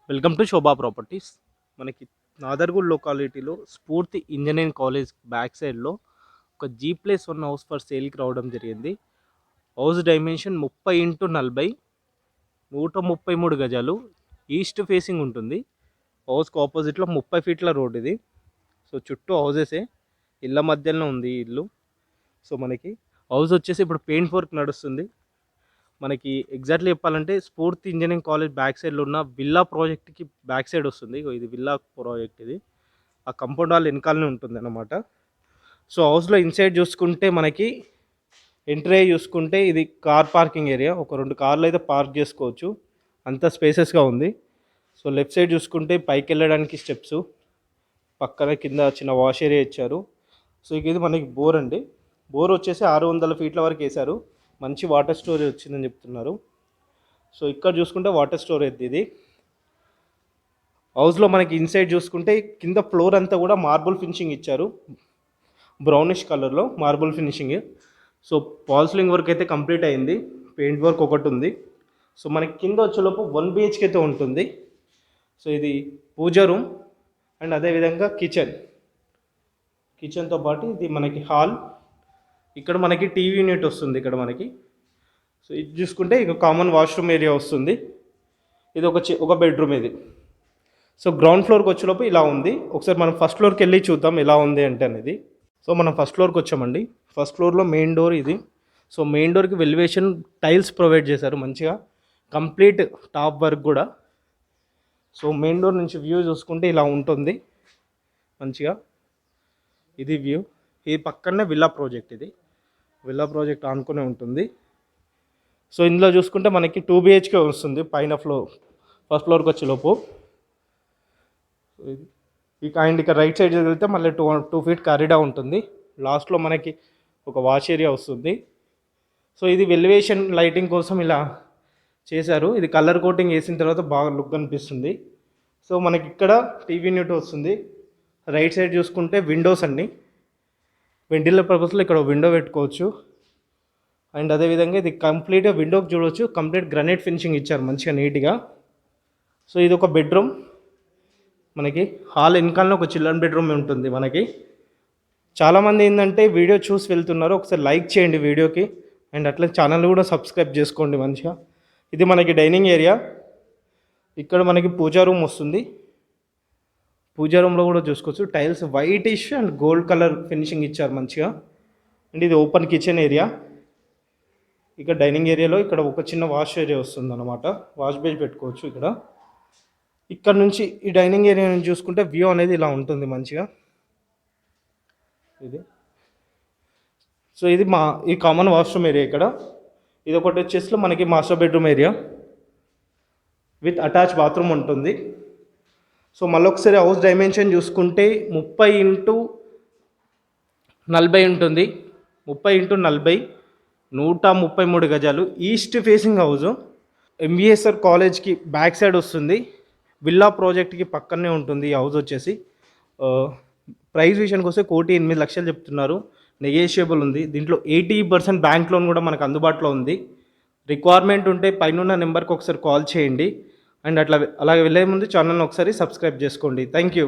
Welcome to Shobha properties. మనకి నాదర్గూడ్ లొకాలిటీలో స్ఫూర్తి engineering college back సైడ్లో ఒక G+1 హౌస్ ఫర్ సేల్కి రావడం జరిగింది. హౌస్ డైమెన్షన్ 30x40, 133 గజాలు, ఈస్ట్ ఫేసింగ్ ఉంటుంది. హౌస్కి ఆపోజిట్లో 30 ఫీట్ల రోడ్ ఇది. సో చుట్టూ హౌసెసే, ఇళ్ళ మధ్యలో ఉంది ఈ ఇల్లు. సో మనకి హౌస్ వచ్చేసి ఇప్పుడు పెయింట్ వర్క్ నడుస్తుంది. మనకి ఎగ్జాక్ట్లీ చెప్పాలంటే స్ఫూర్తి ఇంజనీరింగ్ కాలేజ్ బ్యాక్ సైడ్లో ఉన్న విల్లా ప్రాజెక్ట్కి బ్యాక్ సైడ్ వస్తుంది. ఇది విల్లా ప్రాజెక్ట్, ఇది ఆ కంపౌండ్ వాల్ వెనకాలనే ఉంటుంది అన్నమాట. సో హౌస్లో ఇన్సైడ్ చూసుకుంటే మనకి ఎంట్రీ చూసుకుంటే ఇది కార్ పార్కింగ్ ఏరియా. ఒక 2 కార్లు అయితే పార్క్ చేసుకోవచ్చు, అంత స్పేసెస్గా ఉంది. సో లెఫ్ట్ సైడ్ చూసుకుంటే పైకి వెళ్ళడానికి స్టెప్స్, పక్కన కింద చిన్న వాష్ ఏరియా ఇచ్చారు. సో ఇది మనకి బోర్ అండి. బోర్ వచ్చేసి 600 ఫీట్ల వరకు వేశారు. మంచి వాటర్ స్టోరేజ్ వచ్చిందని చెప్తున్నారు. సో ఇక్కడ చూసుకుంటే వాటర్ స్టోరేజ్ ఇది. హౌస్లో మనకి ఇన్సైడ్ చూసుకుంటే కింద ఫ్లోర్ అంతా కూడా మార్బుల్ ఫినిషింగ్ ఇచ్చారు, బ్రౌనిష్ కలర్లో marble finishing. So fall ceiling work అయితే కంప్లీట్ అయింది, పెయింట్ వర్క్ ఒకటి ఉంది. సో మనకి కింద వచ్చేలోపు 1 BHK అయితే ఉంటుంది. సో ఇది పూజా రూమ్ అండ్ అదేవిధంగా కిచెన్తో పాటు ఇది మనకి హాల్. ఇక్కడ మనకి టీవీ యూనిట్ వస్తుంది ఇక్కడ మనకి. సో ఇది చూసుకుంటే ఇక కామన్ వాష్రూమ్ ఏరియా వస్తుంది. ఇది ఒక బెడ్రూమ్ ఇది. సో గ్రౌండ్ ఫ్లోర్కి వచ్చేలోపు ఇలా ఉంది. ఒకసారి మనం ఫస్ట్ ఫ్లోర్కి వెళ్ళి చూద్దాం ఎలా ఉంది అంటే అనేది. సో మనం ఫస్ట్ ఫ్లోర్కి వచ్చామండి. ఫస్ట్ ఫ్లోర్లో మెయిన్ డోర్ ఇది. సో మెయిన్ డోర్కి వెలివేషన్ టైల్స్ ప్రొవైడ్ చేశారు మంచిగా, కంప్లీట్ టాప్ వర్క్ కూడా. సో మెయిన్ డోర్ నుంచి వ్యూ చూసుకుంటే ఇలా ఉంటుంది మంచిగా, ఇది వ్యూ. ఈ పక్కనే విల్లా ప్రాజెక్ట్, ఇది విల్లా ప్రాజెక్ట్ ఆనుకునే ఉంటుంది. సో ఇందులో చూసుకుంటే మనకి 2 BHK వస్తుంది పైన ఫస్ట్ ఫ్లోర్కి వచ్చేలోపు. ఇక అండ్ ఇక్కడ రైట్ సైడ్ వెళ్తే మళ్ళీ 2 ఫీట్ కారిడార్ ఉంటుంది. లాస్ట్లో మనకి ఒక వాష్ ఏరియా వస్తుంది. సో ఇది వెలివేషన్ లైటింగ్ కోసం ఇలా చేశారు. ఇది కలర్ కోటింగ్ వేసిన తర్వాత బాగా లుక్ అనిపిస్తుంది. సో మనకి ఇక్కడ టీవీ యూనిట్ వస్తుంది. రైట్ సైడ్ చూసుకుంటే విండోస్ అన్నీ వెంటిలేటర్ పర్పస్లో ఇక్కడ విండో పెట్టుకోవచ్చు. అండ్ అదేవిధంగా ఇది కంప్లీట్గా విండోకి చూడవచ్చు, కంప్లీట్ గ్రానైట్ ఫినిషింగ్ ఇచ్చారు మంచిగా నీట్గా. సో ఇది ఒక బెడ్రూమ్. మనకి హాల్ వెనకాలనే ఒక చిల్డ్రన్ బెడ్రూమ్ ఉంటుంది మనకి. చాలామంది ఏంటంటే వీడియో చూసి వెళ్తున్నారు, ఒకసారి లైక్ చేయండి వీడియోకి, అండ్ అట్లా ఛానల్ కూడా సబ్స్క్రైబ్ చేసుకోండి మంచిగా. ఇది మనకి డైనింగ్ ఏరియా. ఇక్కడ మనకి పూజా రూమ్ వస్తుంది. పూజా రూమ్లో కూడా చూసుకోవచ్చు, tiles whitish and gold colour finishing ఇచ్చారు మంచిగా. అండ్ ఇది ఓపెన్ కిచెన్ ఏరియా. ఇక్కడ డైనింగ్ ఏరియాలో ఇక్కడ ఒక చిన్న వాష్ ఏరియా వస్తుంది అనమాట, వాష్ బేస్ పెట్టుకోవచ్చు ఇక్కడ. ఇక్కడ నుంచి ఈ డైనింగ్ ఏరియా నుంచి చూసుకుంటే వ్యూ అనేది ఇలా ఉంటుంది మంచిగా ఇది. సో ఇది ఈ కామన్ వాష్రూమ్ ఏరియా ఇక్కడ. ఇది ఒకటి వచ్చేసి మనకి master bedroom area with attach bathroom ఉంటుంది. సో మళ్ళొకసారి హౌస్ డైమెన్షన్ చూసుకుంటే 30x40 ఉంటుంది. 30x40, 133 గజాలు, ఈస్ట్ ఫేసింగ్ హౌస్. MBSR కాలేజ్కి బ్యాక్ సైడ్ వస్తుంది, విల్లా ప్రాజెక్ట్కి పక్కనే ఉంటుంది ఈ హౌస్ వచ్చేసి. ప్రైస్ విషయానికి వస్తే 1,08,00,000 చెప్తున్నారు, నెగోషియబుల్ ఉంది. దీంట్లో 80% బ్యాంక్ లోన్ కూడా మనకు అందుబాటులో ఉంది. రిక్వైర్మెంట్ ఉంటే పైన నెంబర్కి ఒకసారి కాల్ చేయండి. అండ్ అలాగే వెళ్ళే ముందు ఛానల్ని ఒకసారి సబ్స్క్రైబ్ చేసుకోండి. Thank you.